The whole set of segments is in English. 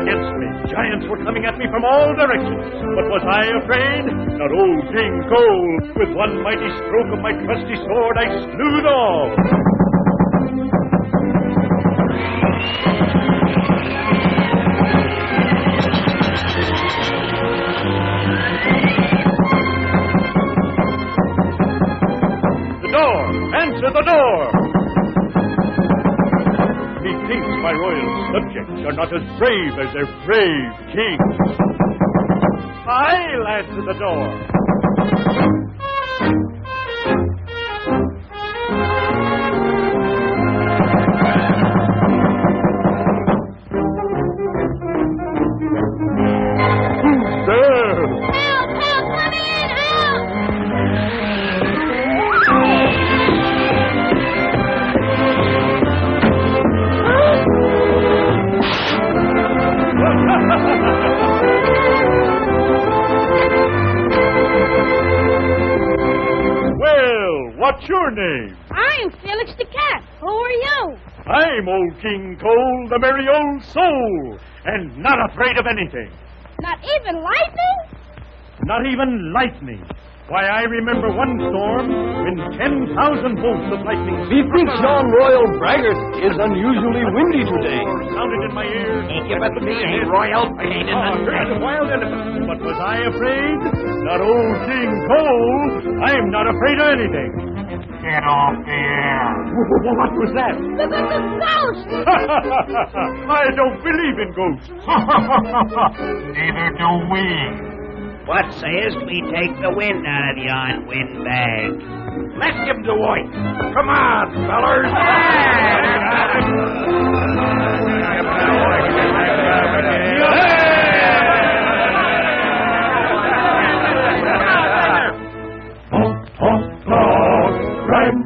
against me. Giants were coming at me from all directions. But was I afraid? Not old King Cole. With one mighty stroke of my trusty sword, I slew them all. The door! Answer the door! Methinks my royal subjects are not as brave as their brave king. I'll answer the door. Who's there? Help! Help! Let me in! Help! Well, what's your name? I'm Felix the Cat. Who are you? I'm old King Cole, the merry old soul, and not afraid of anything. Not even lightning? Not even lightning. Why, I remember one storm when 10,000 bolts of lightning... Methinks yon royal braggart is unusually windy today. ...sounded in my ears. Ain't you but me, ain't royal? Ain't it? Heard the wild elephant. But was I afraid? Not old King Cole. I'm not afraid of anything. Get off the air. What was that? The ghost! I don't believe in ghosts. Neither do we. What sayest we take the wind out of yon windbag? Let's give him the white. Come on, fellers.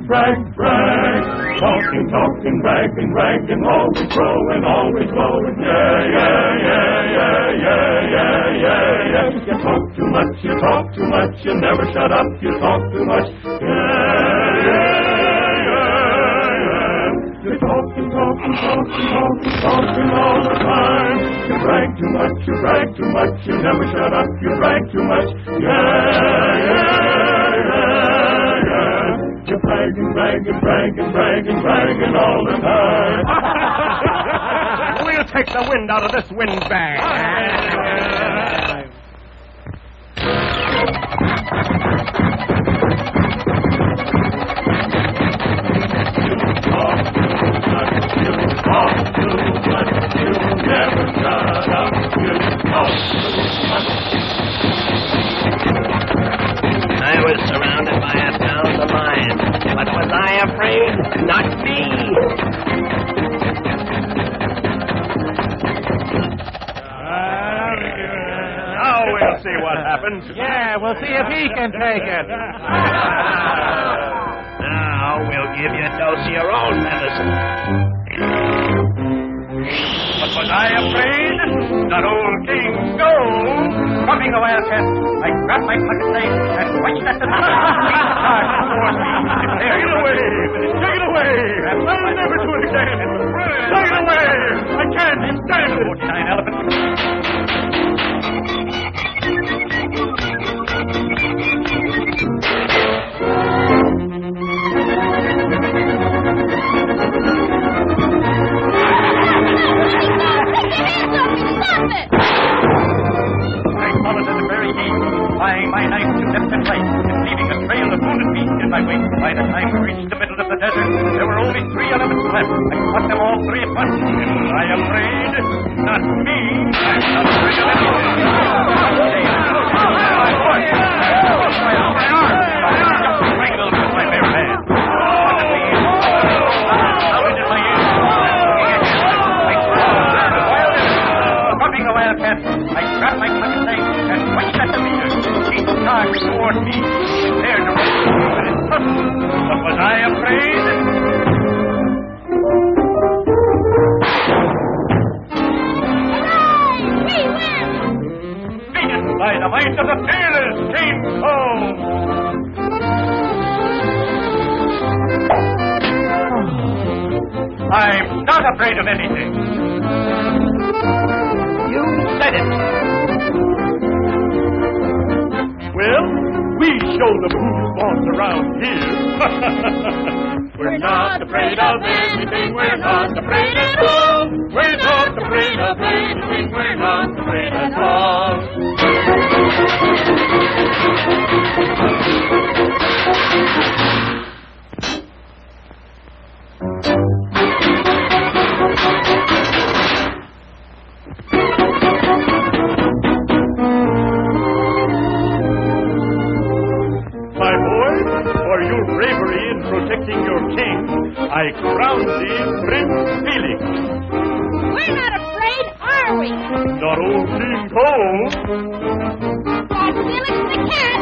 Brag, brag, talking, talking, bragging, bragging, always growing, yeah, yeah, yeah, yeah, yeah, yeah, yeah, yeah. You talk too much, you talk too much, you never shut up, you talk too much, yeah, yeah, yeah, yeah. You're talking, talking, talking, talking, talking all the time. You brag too much, you brag too much, you never shut up, you brag too much, yeah, yeah, yeah. You're bragging, bragging, bragging, bragging, bragging all the time. We'll take the wind out of this windbag. Never shut up, you talk too much. I was surrounded by 1,000 lions, but was I afraid? Not me. Now we'll see what happens. Yeah, we'll see if he can take it. Now we'll give you a dose of your own medicine. But was I afraid? Not old King Cole. Coming a wildcat, I grabbed my pocket knife and wrenched at the Take it away! Take it away! I'll never do it again! Take it away! I can't stand it! 49 elephants. Applying my knife to left and right, and leaving a trail of wounded feet in my wake. By the time we reached the middle of the desert, there were only 3 elephants left. I caught them all 3 at once. Am I afraid? Not me. I'm not afraid of anything. My voice. My arm. Just strangled with my bare hand. Sounded in my ears. I crawled. The wild elephant. Dropping a wildcat, I grabbed my pocket knife and wrenched at the leader. Charged toward me, there to rescue, but it couldn't. But was I afraid? Hooray! We win! Beaten by the might of the fearless King Cole! I'm not afraid of anything. said it. Well, we show the who's boss around here. We're not afraid of anything, we're not afraid at all. We're not afraid of anything, we're not afraid at all. My boy, for your bravery in protecting your king, I crown thee Prince Felix. We're not afraid, are we? Not old King Cole. Or Felix the Cat?